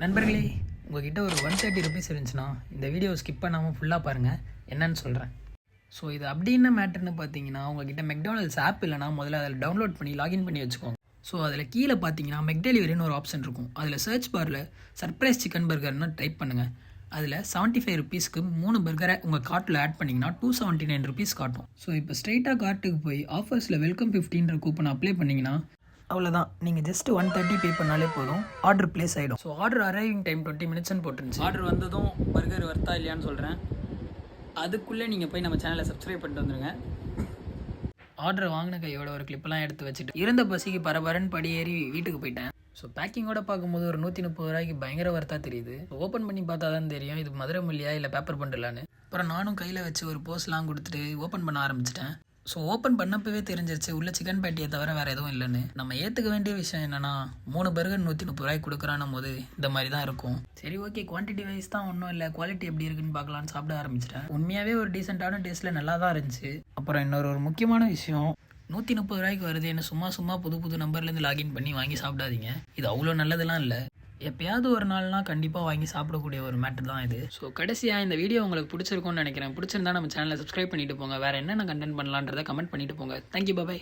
நண்பர்களே, உங்ககிட்ட ஒரு 130 ருபீஸ் இருந்துச்சுன்னா இந்த வீடியோ ஸ்கிப் பண்ணாமல் ஃபுல்லாக பாருங்கள், என்னன்னு சொல்கிறேன். ஸோ இது அப்படி என்ன மேட்டர்னு பார்த்தீங்கன்னா, உங்ககிட்ட மெக்டானல்ட்ஸ் ஆப் இல்லைனா முதல்ல அதில் டவுன்லோட் பண்ணி லாகின் பண்ணி வச்சுக்கோங்க. ஸோ அதில் கீழே பார்த்தீங்கன்னா மெக்டெலிவரின்னு ஒரு ஆப்ஷன் இருக்கும். அதில் சர்ச் பாரில் சர்ப்ரைஸ் சிக்கன் பர்கர்னு டைப் பண்ணுங்கள். அதில் 75 ருபீஸ்க்கு 3 பர்கரை உங்கள் கார்ட்டில் ஆட் பண்ணிங்கன்னா 279 ருபீஸ் காட்டும். ஸோ இப்போ ஸ்ட்ரெயிட்டாக கார்ட்டுக்கு போய் ஆஃபர்ஸில் வெல்கம் 15 கூப்பன் அப்ளை பண்ணிங்கன்னா அவ்வளோதான். நீங்கள் ஜஸ்ட் 130 பே பண்ணாலே போதும், ஆர்டர் பிளேஸ் ஆகிடும். ஸோ ஆர்டர் அரைவிங் டைம் 20 மினிட்ஸ்னு போட்டுருந்துச்சு. ஆர்டர் வந்ததும் பர்கர் வர்த்தா இல்லையான்னு சொல்கிறேன். அதுக்குள்ளே நீங்கள் போய் நம்ம சேனலை சப்ஸ்கிரைப் பண்ணிட்டு வந்துடுங்க. ஆர்டர் வாங்கின கையோட ஒரு கிளிப்பெல்லாம் எடுத்து வச்சுட்டு இருந்த பசிக்கு பரபரன்னு படி ஏறி வீட்டுக்கு போயிட்டேன். ஸோ பேக்கிங்கோட பார்க்கும்போது ஒரு 130 ரூபாய்க்கு பயங்கர வர்த்தா தெரியுது. ஓப்பன் பண்ணி பார்த்தா தான் தெரியும் இது மதுரை மல்லியா இல்லை பேப்பர் பண்டலான்னு. அப்புறம் நானும் கையில் வச்சு ஒரு போஸ்ட்லாம் கொடுத்துட்டு ஓப்பன் பண்ண ஆரம்பிச்சிட்டேன். ஸோ ஓப்பன் பண்ணப்பவே தெரிஞ்சிருச்சு உள்ள சிக்கன் பேட்டியை தவிர வேறு எதுவும் இல்லைன்னு. நம்ம ஏற்றுக்க வேண்டிய விஷயம் என்னென்னா 3 பர்கர் 130 ரூபாய்க்கு கொடுக்குறானும் போது இந்த மாதிரி தான் இருக்கும். சரி ஓகே, குவான்டிட்டி வைஸ் தான் ஒன்றும் இல்லை, குவாலிட்டி எப்படி இருக்குன்னு பார்க்கலான்னு சாப்பிட ஆரம்பிச்சிட்டேன். உண்மையாகவே ஒரு டீசெண்டான டேஸ்ட்டில் நல்லா தான் இருந்துச்சு. அப்புறம் இன்னொரு முக்கியமான விஷயம், 130 ரூபாய்க்கு வருது என்ன சும்மா புது நம்பர்லேருந்து லாகின் பண்ணி வாங்கி சாப்பிடாதீங்க. இது அவ்வளோ நல்லதெல்லாம் இல்லை. எப்பயாவது ஒரு நாள்னா கண்டிப்பாக வாங்கி சாப்பிடக்கூடிய ஒரு மேட்டர் தான் இது. ஸோ கடைசியாக இந்த வீடியோ உங்களுக்கு பிடிச்சிருக்கும்னு நினைக்கிறேன். பிடிச்சிருந்தா நம்ம சேனலை சப்ஸ்கிரைப் பண்ணிட்டு போங்க. வேறு என்னென்ன கண்டென்ட் பண்ணலான்றதை கமெண்ட் பண்ணிட்டு போங்க. தேங்க்யூ, பாய்.